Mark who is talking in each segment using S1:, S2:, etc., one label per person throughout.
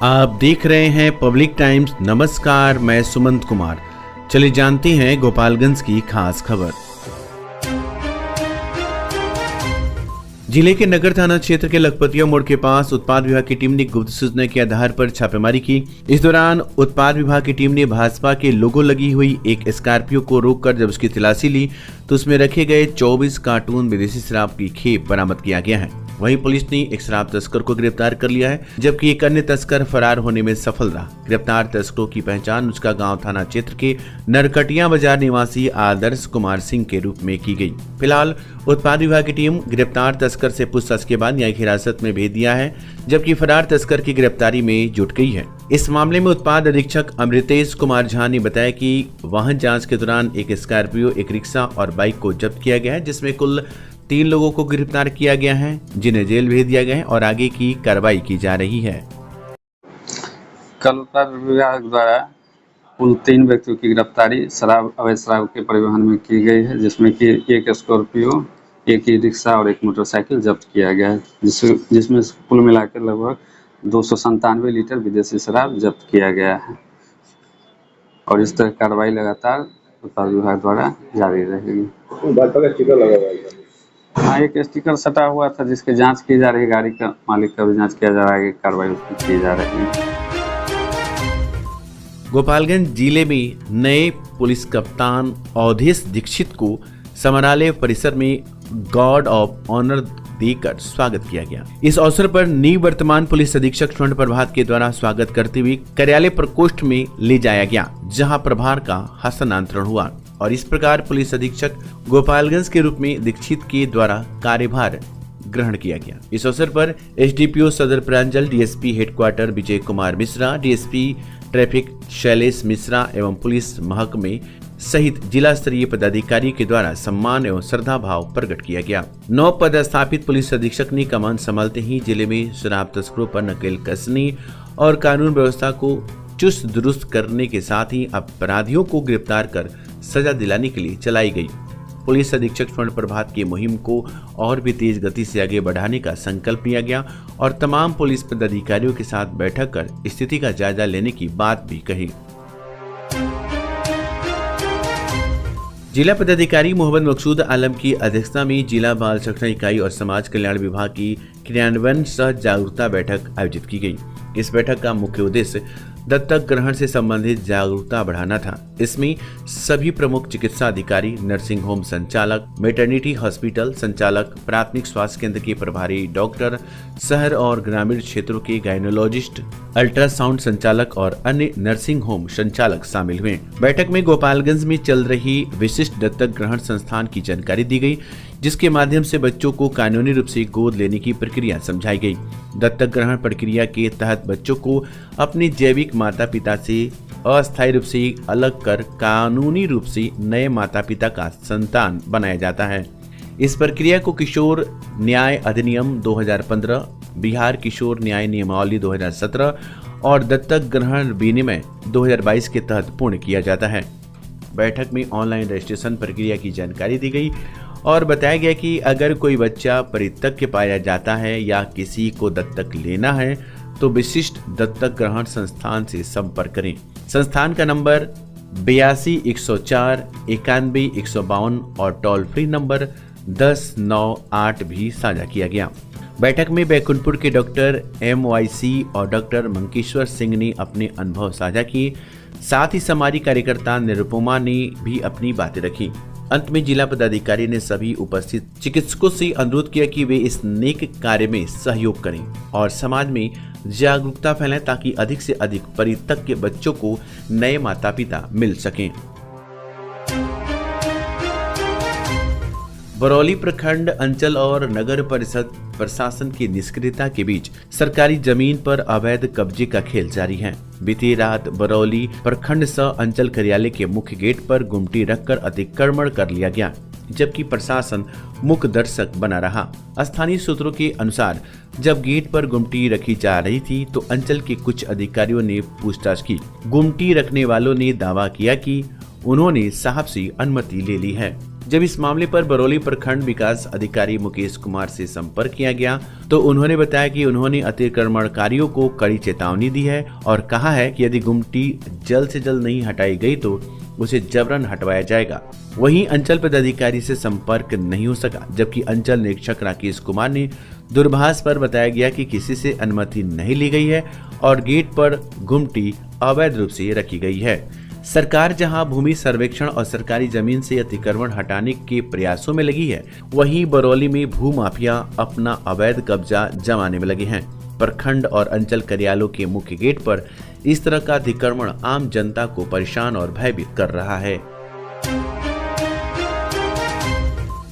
S1: आप देख रहे हैं पब्लिक टाइम्स। नमस्कार, मैं सुमंत कुमार। चलिए जानते हैं गोपालगंज की खास खबर। जिले के नगर थाना क्षेत्र के लखपतिया मोड़ के पास उत्पाद विभाग की टीम ने गुप्त सूचना के आधार पर छापेमारी की। इस दौरान उत्पाद विभाग की टीम ने भाजपा के लोगो लगी हुई एक स्कॉर्पियो को रोककर जब उसकी तलाशी ली तो उसमें रखे गए 24 कार्टून विदेशी शराब की खेप बरामद किया गया है। वहीं पुलिस ने एक शराब तस्कर को गिरफ्तार कर लिया है, जबकि एक अन्य तस्कर फरार होने में सफल रहा। गिरफ्तार तस्करों की पहचान उसका गांव थाना क्षेत्र के नरकटिया बाजार निवासी आदर्श कुमार सिंह के रूप में की गई। फिलहाल उत्पाद विभाग की टीम गिरफ्तार तस्कर से पूछताछ के बाद न्यायिक हिरासत में भेज दिया है, जबकि फरार तस्कर की गिरफ्तारी में जुट गई है। इस मामले में उत्पाद अधीक्षक अमृतेश कुमार झा ने बताया कि वाहन जांच के दौरान एक स्कॉर्पियो, एक रिक्शा और बाइक को जब्त किया गया है, जिसमें कुल 3 लोगों को गिरफ्तार किया गया है, जिन्हें जेल भेज दिया गया है और आगे की कार्रवाई की जा रही है।
S2: कल उत्पाद विभाग द्वारा कुल 3 व्यक्तियों की गिरफ्तारी अवैध शराब के परिवहन में की गई है, जिसमें कि एक स्कॉर्पियो, एक ई रिक्शा और एक मोटरसाइकिल जब्त किया गया है, जिसमें कुल मिलाकर लगभग 297 लीटर विदेशी शराब जब्त किया गया है। और इस तरह कार्रवाई लगातार उत्पाद विभाग द्वारा जारी रहेगी। हाँ, एक स्टिकर सटा हुआ था जिसकी जांच की जा रही है। गाड़ी का मालिक का भी जांच किया जा रहा है, कार्रवाई उसकी की जा रही है।
S1: गोपालगंज जिले में नए पुलिस कप्तान अवधेश दीक्षित को समरालय परिसर में गार्ड ऑफ ऑनर देकर स्वागत किया गया। इस अवसर पर निवर्तमान पुलिस अधीक्षक स्वर्ण प्रभात के द्वारा स्वागत करते हुए कार्यालय प्रकोष्ठ में ले जाया गया, जहां प्रभार का हस्तांतरण हुआ और इस प्रकार पुलिस अधीक्षक गोपालगंज के रूप में दीक्षित के द्वारा कार्यभार ग्रहण किया गया। इस अवसर पर एसडीपीओ सदर प्रांजल, DSP headquarter Vijay Kumar Mishra, DSP traffic Shailesh Mishra एवं पुलिस महकमे सहित जिला स्तरीय पदाधिकारी के द्वारा सम्मान एवं श्रद्धा भाव प्रकट किया गया। नव पदस्थापित पुलिस अधीक्षक ने कमान संभालते ही जिले में शराब तस्करों पर नकेल कसने और कानून व्यवस्था को चुस्त दुरुस्त करने के साथ ही अपराधियों को गिरफ्तार कर सजा दिलाने के लिए चलाई गई पुलिस अधीक्षक स्वर्ण प्रभात की मुहिम को और भी तेज गति से आगे बढ़ाने का संकल्प लिया गया और तमाम पुलिस पदाधिकारियों के साथ बैठक कर स्थिति का जायजा लेने की बात भी कही। जिला पदाधिकारी मोहम्मद मकसूद आलम की अध्यक्षता में जिला बाल संरक्षण इकाई और समाज कल्याण विभाग की क्रियान्वयन सह जागरूकता बैठक आयोजित की गई। इस बैठक का मुख्य उद्देश्य दत्तक ग्रहण से संबंधित जागरूकता बढ़ाना था। इसमें सभी प्रमुख चिकित्सा अधिकारी, नर्सिंग होम संचालक, मैटरनिटी हॉस्पिटल संचालक, प्राथमिक स्वास्थ्य केंद्र के प्रभारी डॉक्टर, शहर और ग्रामीण क्षेत्रों के गायनोलॉजिस्ट, अल्ट्रासाउंड संचालक और अन्य नर्सिंग होम संचालक शामिल हुए। बैठक में गोपालगंज में चल रही विशिष्ट दत्तक ग्रहण संस्थान की जानकारी दी गई, जिसके माध्यम से बच्चों को कानूनी रूप से गोद लेने की प्रक्रिया समझाई गई। दत्तक ग्रहण प्रक्रिया के तहत बच्चों को अपने जैविक माता पिता से अस्थायी रूप से अलग कर कानूनी रूप से नए माता पिता का संतान बनाया जाता है। इस प्रक्रिया को किशोर न्याय अधिनियम 2015, बिहार किशोर न्याय नियमावली 2017 और दत्तक ग्रहण विनिमय 2022 के तहत पूर्ण किया जाता है। बैठक में ऑनलाइन रजिस्ट्रेशन प्रक्रिया की जानकारी दी गई और बताया गया कि अगर कोई बच्चा परित्यक्य पाया जाता है या किसी को दत्तक लेना है तो विशिष्ट दत्तक ग्रहण संस्थान से संपर्क करें। संस्थान का नंबर 82 104 91 152 और टोल फ्री नंबर 1098 भी साझा किया गया। बैठक में बैकुंठपुर के डॉक्टर MYC और डॉक्टर मंकेश्वर सिंह ने अपने अनुभव साझा किए। साथ ही समाजी कार्यकर्ता निरुपमा ने भी अपनी बातें रखी। अंत में जिला पदाधिकारी ने सभी उपस्थित चिकित्सकों से अनुरोध किया कि वे इस नेक कार्य में सहयोग करें और समाज में जागरूकता फैलाएं ताकि अधिक से अधिक परित्यक्य बच्चों को नए माता पिता मिल सकें। बरौली प्रखंड अंचल और नगर परिषद प्रशासन की निष्क्रियता के बीच सरकारी जमीन पर अवैध कब्जे का खेल जारी है। बीती रात बरौली प्रखंड सह अंचल कार्यालय के मुख्य गेट पर गुमटी रखकर अतिक्रमण कर लिया गया, जबकि प्रशासन मुख्य दर्शक बना रहा। स्थानीय सूत्रों के अनुसार जब गेट पर गुमटी रखी जा रही थी तो अंचल के कुछ अधिकारियों ने पूछताछ की। गुमटी रखने वालों ने दावा किया कि उन्होंने साहब से अनुमति ले ली है। जब इस मामले पर बरौली प्रखंड विकास अधिकारी मुकेश कुमार से संपर्क किया गया तो उन्होंने बताया कि उन्होंने अतिक्रमणकारियों को कड़ी चेतावनी दी है और कहा है कि यदि गुमटी जल्द से जल्द नहीं हटाई गई तो उसे जबरन हटवाया जाएगा। वहीं अंचल पदाधिकारी से संपर्क नहीं हो सका, जबकि अंचल निरीक्षक राकेश कुमार ने दूरभाष पर बताया गया कि किसी से अनुमति नहीं ली गई है और गेट पर गुमटी अवैध रूप से रखी गई है। सरकार जहां भूमि सर्वेक्षण और सरकारी जमीन से अतिक्रमण हटाने के प्रयासों में लगी है, वहीं बरौली में भूमाफिया अपना अवैध कब्जा जमाने में लगे हैं। प्रखंड और अंचल कार्यालयों के मुख्य गेट पर इस तरह का अतिक्रमण आम जनता को परेशान और भयभीत कर रहा है।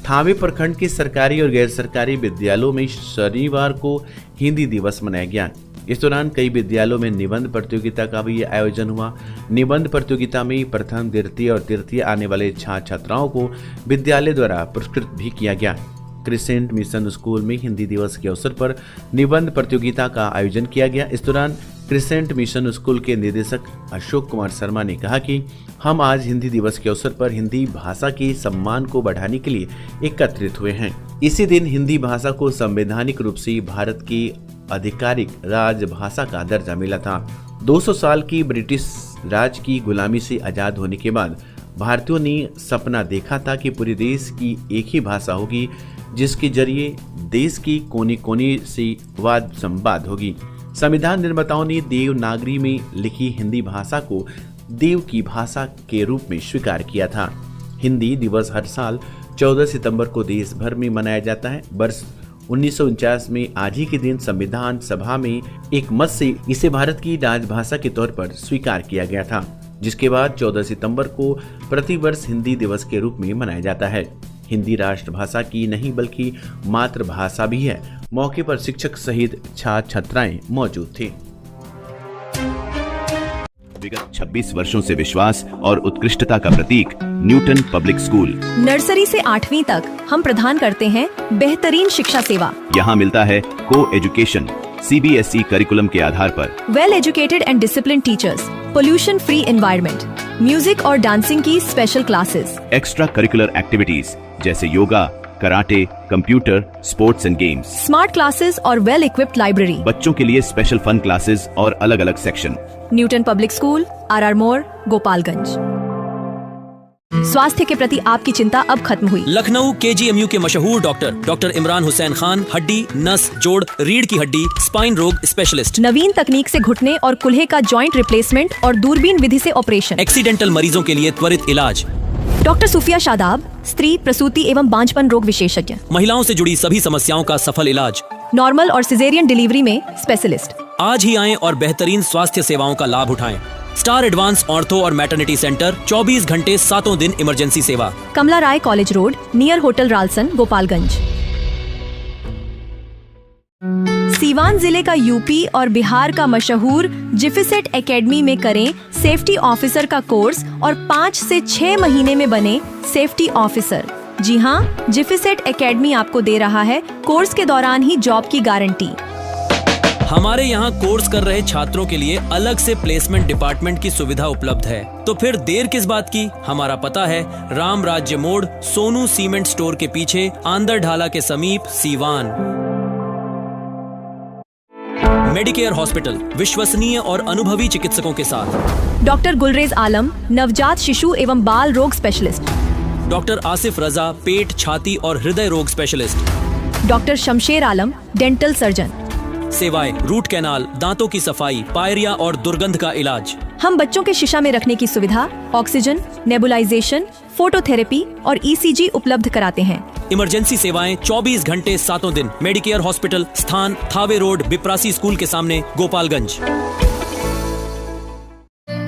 S1: थावे प्रखंड के सरकारी और गैर सरकारी विद्यालयों में शनिवार को हिंदी दिवस मनाया गया। इस दौरान कई विद्यालयों में निबंध प्रतियोगिता का भी आयोजन हुआ। निबंध प्रतियोगिता में प्रथम, द्वितीय और तृतीय आने वाले छात्र छात्राओं को विद्यालय द्वारा पुरस्कृत भी किया गया। क्रिसेंट मिशन स्कूल में हिंदी दिवस के अवसर पर निबंध प्रतियोगिता का आयोजन किया गया। इस दौरान क्रिसेंट मिशन स्कूल के निदेशक अशोक कुमार शर्मा ने कहा कि हम आज हिंदी दिवस के अवसर पर हिंदी भाषा के सम्मान को बढ़ाने के लिए एकत्रित हुए हैं। इसी दिन हिंदी भाषा को संवैधानिक रूप से भारत की आधिकारिक राजभाषा का दर्जा मिला था। 200 साल की ब्रिटिश राज की गुलामी से आजाद होने के बाद भारतीयों ने सपना देखा था कि पूरे देश की एक ही भाषा होगी, जिसके जरिए देश की कोने कोने से वाद संवाद होगी। संविधान निर्माताओं ने देवनागरी में लिखी हिंदी भाषा को देव की भाषा के रूप में स्वीकार किया था। हिंदी दिवस हर साल 14 सितंबर को देश भर में मनाया जाता है। वर्ष 1949 में आज ही के दिन संविधान सभा में एक मत से इसे भारत की राजभाषा के तौर पर स्वीकार किया गया था, जिसके बाद 14 सितंबर को प्रतिवर्ष हिंदी दिवस के रूप में मनाया जाता है। हिंदी राष्ट्रभाषा की नहीं बल्कि मातृभाषा भी है। मौके पर शिक्षक सहित छात्र छात्राएं मौजूद थे।
S3: विगत 26 वर्षों से विश्वास और उत्कृष्टता का प्रतीक न्यूटन पब्लिक स्कूल।
S4: नर्सरी से 8वीं तक हम प्रदान करते हैं बेहतरीन शिक्षा सेवा।
S3: यहाँ मिलता है को एजुकेशन CBSE करिकुलम के आधार पर,
S4: well educated and discipline teachers, pollution free environment, music और डांसिंग की special classes,
S3: extra curricular activities जैसे yoga, karate, computer, sports and games,
S4: smart classes और वेल इक्विप्ड लाइब्रेरी।
S3: बच्चों के लिए स्पेशल फन क्लासेस और अलग अलग section.
S4: Newton public school, RR मोड़, गोपालगंज। स्वास्थ्य के प्रति आपकी चिंता अब खत्म हुई।
S5: लखनऊ KGMU के मशहूर डॉक्टर इमरान हुसैन खान, हड्डी, नस, जोड़, रीढ़ की हड्डी, स्पाइन रोग स्पेशलिस्ट।
S4: नवीन तकनीक से घुटने और कुल्हे का जॉइंट रिप्लेसमेंट और दूरबीन विधि से ऑपरेशन।
S5: एक्सीडेंटल मरीजों के लिए त्वरित इलाज।
S4: डॉक्टर सूफिया शादाब, स्त्री प्रसूति एवं बांझपन रोग विशेषज्ञ।
S5: महिलाओं से जुड़ी सभी समस्याओं का सफल इलाज।
S4: नॉर्मल और सिजेरियन डिलीवरी में स्पेशलिस्ट।
S5: आज ही आएं और बेहतरीन स्वास्थ्य सेवाओं का लाभ उठाएं। स्टार एडवांस ऑर्थो और मैटरनिटी सेंटर, 24 घंटे 7 दिन इमरजेंसी सेवा।
S4: कमला राय college road, near hotel Ralson, Gopalganj. Siwan जिले का यूपी और बिहार का मशहूर जिफिसेट एकेडमी में करें सेफ्टी ऑफिसर का कोर्स और 5 से 6 महीने में बने सेफ्टी ऑफिसर। जी हाँ, जिफिसेट एकेडमी आपको दे रहा है कोर्स के दौरान ही जॉब की गारंटी।
S5: हमारे यहाँ कोर्स कर रहे छात्रों के लिए अलग से प्लेसमेंट डिपार्टमेंट की सुविधा उपलब्ध है। तो फिर देर किस बात की? हमारा पता है राम राज्य मोड़, सोनू सीमेंट स्टोर के पीछे, आंदर ढाला के समीप, सीवान। मेडिकेयर हॉस्पिटल, विश्वसनीय और अनुभवी चिकित्सकों के साथ।
S4: डॉक्टर गुलरेज आलम, नवजात शिशु एवं बाल रोग स्पेशलिस्ट।
S5: डॉक्टर आसिफ रजा, पेट, छाती और हृदय रोग स्पेशलिस्ट।
S4: डॉक्टर शमशेर आलम, डेंटल सर्जन।
S5: सेवाएं रूट कैनाल, दांतों की सफाई, पायरिया और दुर्गंध का इलाज।
S4: हम बच्चों के शीशा में रखने की सुविधा, ऑक्सीजन, नेबुलाइजेशन, फोटोथेरेपी और ECG उपलब्ध कराते हैं।
S5: इमरजेंसी सेवाएं 24 घंटे 7 दिन। मेडिकेयर हॉस्पिटल, स्थान थावे रोड, बिप्रासी स्कूल के सामने, गोपालगंज।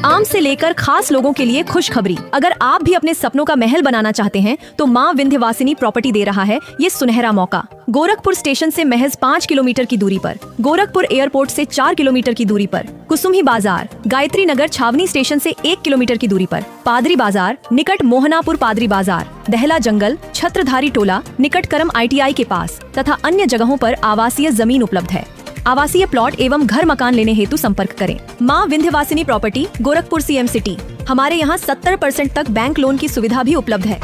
S4: आम से लेकर खास लोगों के लिए खुशखबरी। अगर आप भी अपने सपनों का महल बनाना चाहते हैं तो माँ विंध्यवासिनी प्रॉपर्टी दे रहा है ये सुनहरा मौका। गोरखपुर स्टेशन से महज 5 किलोमीटर की दूरी पर, गोरखपुर एयरपोर्ट से 4 किलोमीटर की दूरी पर, कुसुमी बाजार, गायत्री नगर छावनी स्टेशन से 1 किलोमीटर की दूरी पर, पादरी बाजार निकट मोहनापुर पादरी बाजार, दहला जंगल, छत्रधारी टोला निकट करम ITI के पास तथा अन्य जगहों पर आवासीय जमीन उपलब्ध है। आवासीय प्लॉट एवं घर मकान लेने हेतु संपर्क करें। माँ Vindhyavasini property, Gorakhpur CM city. हमारे यहाँ 70% तक बैंक लोन की सुविधा भी उपलब्ध है।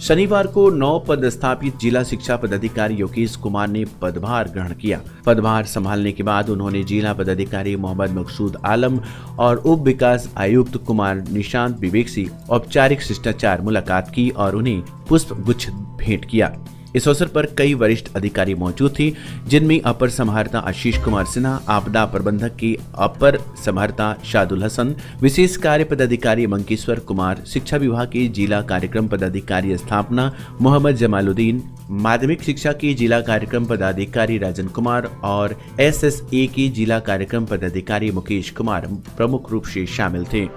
S1: शनिवार को नव पदस्थापित जिला शिक्षा पदाधिकारी योगेश कुमार ने पदभार ग्रहण किया। पदभार संभालने के बाद उन्होंने जिला पदाधिकारी मोहम्मद मकसूद आलम और उप विकास आयुक्त कुमार निशांत विवेक से औपचारिक शिष्टाचार मुलाकात की और उन्हें पुष्प गुच्छ भेंट किया। इस अवसर पर कई वरिष्ठ अधिकारी मौजूद थे, जिनमें अपर समाहर्ता आशीष कुमार सिन्हा, आपदा प्रबंधक के अपर समाहर्ता शादुल हसन, विशेष कार्य पदाधिकारी मंकेश्वर कुमार, शिक्षा विभाग के जिला कार्यक्रम पदाधिकारी स्थापना मोहम्मद जमालुद्दीन, माध्यमिक शिक्षा के जिला कार्यक्रम पदाधिकारी राजन कुमार और SSA के जिला कार्यक्रम पदाधिकारी मुकेश कुमार प्रमुख रूप से शामिल थे।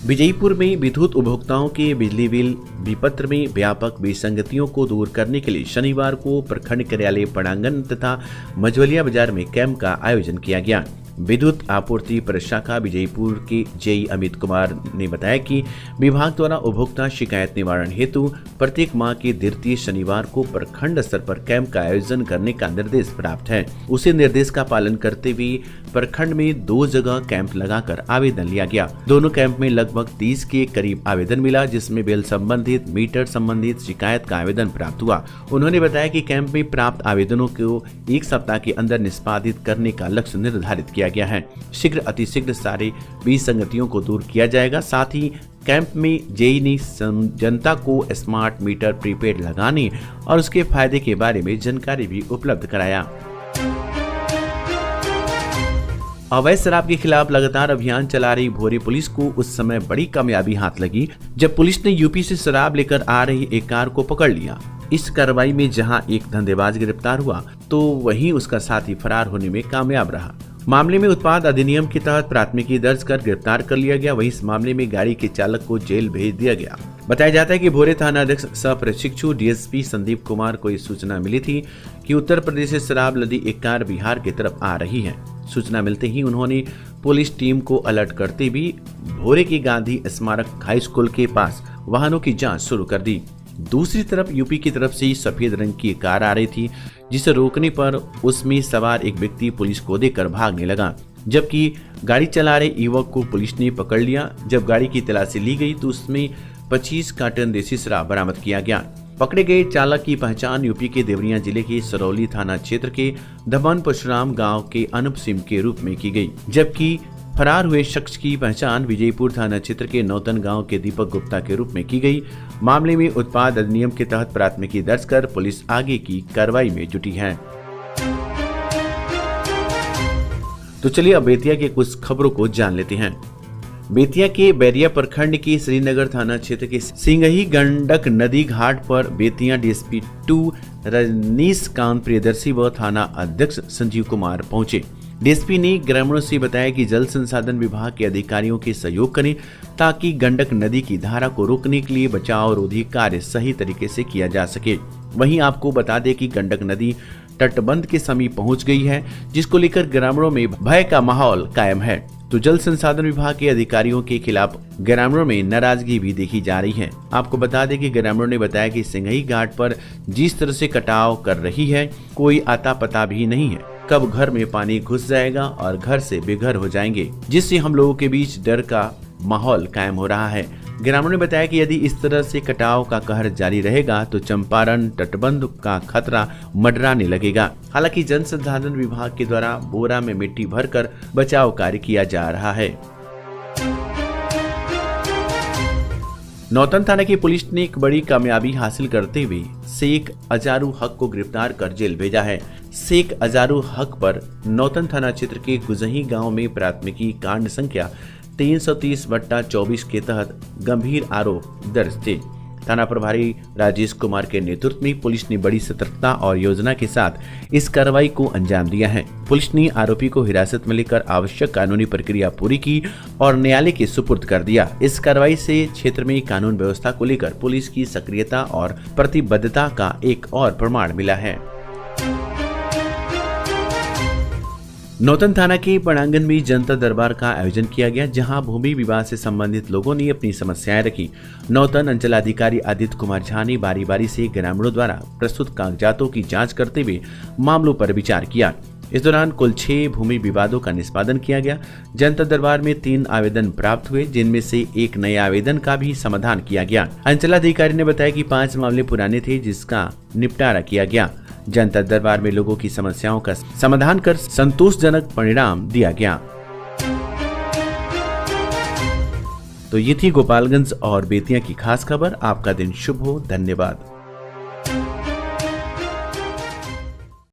S1: विजयपुर में विद्युत उपभोक्ताओं के बिजली बिल विपत्र में व्यापक विसंगतियों को दूर करने के लिए शनिवार को प्रखंड कार्यालय पड़ांगन तथा मझवलिया बाजार में कैंप का आयोजन किया गया। विद्युत आपूर्ति प्रशाखा विजयपुर के जेई अमित कुमार ने बताया कि विभाग द्वारा उपभोक्ता शिकायत निवारण हेतु प्रत्येक माह के द्वितीय शनिवार को प्रखंड स्तर पर कैंप का आयोजन करने का निर्देश प्राप्त है। उसी निर्देश का पालन करते हुए प्रखंड में 2 जगह कैंप लगाकर आवेदन लिया गया। दोनों कैंप में लगभग 30 के करीब आवेदन मिला, जिसमें बिल संबंधित, मीटर संबंधित शिकायत का आवेदन प्राप्त हुआ। उन्होंने बताया कि कैंप में प्राप्त आवेदनों को 1 सप्ताह के अंदर निष्पादित करने का लक्ष्य निर्धारित किया गया है। शीघ्र अतिशीघ्र सारे विसंगतियों को दूर किया जाएगा। साथ ही कैंप में जेई ने जनता को स्मार्ट मीटर प्रीपेड लगाने और उसके फायदे के बारे में जानकारी भी उपलब्ध कराया। अवैध शराब के खिलाफ लगातार अभियान चला रही भोरे पुलिस को उस समय बड़ी कामयाबी हाथ लगी जब पुलिस ने यूपी से शराब लेकर आ रही एक कार को पकड़ लिया। इस कार्रवाई में जहां एक धंधेबाज गिरफ्तार हुआ तो वहीं उसका साथी फरार होने में कामयाब रहा। मामले में उत्पाद अधिनियम के तहत प्राथमिकी दर्ज कर गिरफ्तार कर लिया गया। वहीं इस मामले में गाड़ी के चालक को जेल भेज दिया गया। बताया जाता है कि भोरे थाना अध्यक्ष सह प्रशिक्षु DSP संदीप कुमार को इस सूचना मिली थी कि उत्तर प्रदेश से शराब लदी एक कार बिहार की तरफ आ रही है। सूचना मिलते ही उन्होंने पुलिस टीम को अलर्ट करते हुए भोरे की गांधी स्मारक हाई स्कूल के पास वाहनों की जांच शुरू कर दी। दूसरी तरफ यूपी की तरफ से सफेद रंग की कार आ रही थी, जिसे रोकने पर उसमें सवार एक व्यक्ति पुलिस को देकर भागने लगा, जबकि गाड़ी चला रहे युवक को पुलिस ने पकड़ लिया। जब गाड़ी की तलाशी ली गई तो उसमें 25 कार्टन देसी शराब बरामद किया गया। पकड़े गए चालक की पहचान यूपी के देवरिया जिले के सरौली थाना क्षेत्र के धमन परशुराम गांव के अनूप सिंह के रूप में की गई, जबकि फरार हुए शख्स की पहचान विजयपुर थाना क्षेत्र के नौतन गांव के दीपक गुप्ता के रूप में की गई। मामले में उत्पाद अधिनियम के तहत प्राथमिकी दर्ज कर पुलिस आगे की कार्रवाई में जुटी है। तो चलिए अब बेतिया के कुछ खबरों को जान लेते हैं। बेतिया के बैरिया प्रखंड के श्रीनगर थाना क्षेत्र के सिंगही गंडक नदी घाट पर बेतिया DSP 2 रजनीश कांत प्रियदर्शी व थाना अध्यक्ष संजीव कुमार पहुंचे। DSP ने ग्रामीणों से बताया कि जल संसाधन विभाग के अधिकारियों के सहयोग करें ताकि गंडक नदी की धारा को रोकने के लिए बचाव रोधी कार्य सही तरीके से किया जा सके। वहीं आपको बता दें कि गंडक नदी तटबंध के समीप पहुंच गई है, जिसको लेकर ग्रामीणों में भय का माहौल कायम है। तो जल संसाधन विभाग के अधिकारियों के खिलाफ ग्रामीणों में नाराजगी भी देखी जा रही है। आपको बता दें कि ग्रामीणों ने बताया कि सिंगही घाट पर जिस तरह से कटाव कर रही है, कोई आता पता भी नहीं है कब घर में पानी घुस जाएगा और घर से बेघर हो जाएंगे, जिससे हम लोगों के बीच डर का माहौल कायम हो रहा है। ग्रामीणों ने बताया कि यदि इस तरह से कटाव का कहर जारी रहेगा तो चंपारण तटबंध का खतरा मंडराने लगेगा। हालांकि जल संसाधन विभाग के द्वारा बोरा में मिट्टी भरकर बचाव कार्य किया जा रहा है। नौतन थाना की पुलिस ने एक बड़ी कामयाबी हासिल करते हुए शेख अजारू हक को गिरफ्तार कर जेल भेजा है। शेख अजारू हक पर नौतन थाना क्षेत्र के गुजही गांव में प्राथमिकी कांड संख्या 330/24 के तहत गंभीर आरोप दर्ज थे। थाना प्रभारी राजेश कुमार के नेतृत्व में पुलिस ने बड़ी सतर्कता और योजना के साथ इस कार्रवाई को अंजाम दिया है। पुलिस ने आरोपी को हिरासत में लेकर आवश्यक कानूनी प्रक्रिया पूरी की और न्यायालय के सुपुर्द कर दिया। इस कार्रवाई से क्षेत्र में कानून व्यवस्था को लेकर पुलिस की सक्रियता और प्रतिबद्धता का एक और प्रमाण मिला है। नौतन थाना के पड़ांगन में जनता दरबार का आयोजन किया गया, जहां भूमि विवाद से संबंधित लोगों ने अपनी समस्याएं रखी। नौतन अंचलाधिकारी आदित्य कुमार झा ने बारी बारी से ग्रामीणों द्वारा प्रस्तुत कागजातों की जांच करते हुए मामलों पर विचार किया। इस दौरान कुल 6 भूमि विवादों का निष्पादन किया गया। जनता दरबार में 3 आवेदन प्राप्त हुए, जिनमें से एक नए आवेदन का भी समाधान किया गया। अंचलाधिकारी ने बताया कि 5 मामले पुराने थे, जिसका निपटारा किया गया। जनता दरबार में लोगों की समस्याओं का समाधान कर संतोषजनक परिणाम दिया गया। तो ये थी गोपालगंज और बेतिया की खास खबर। आपका दिन शुभ हो। धन्यवाद।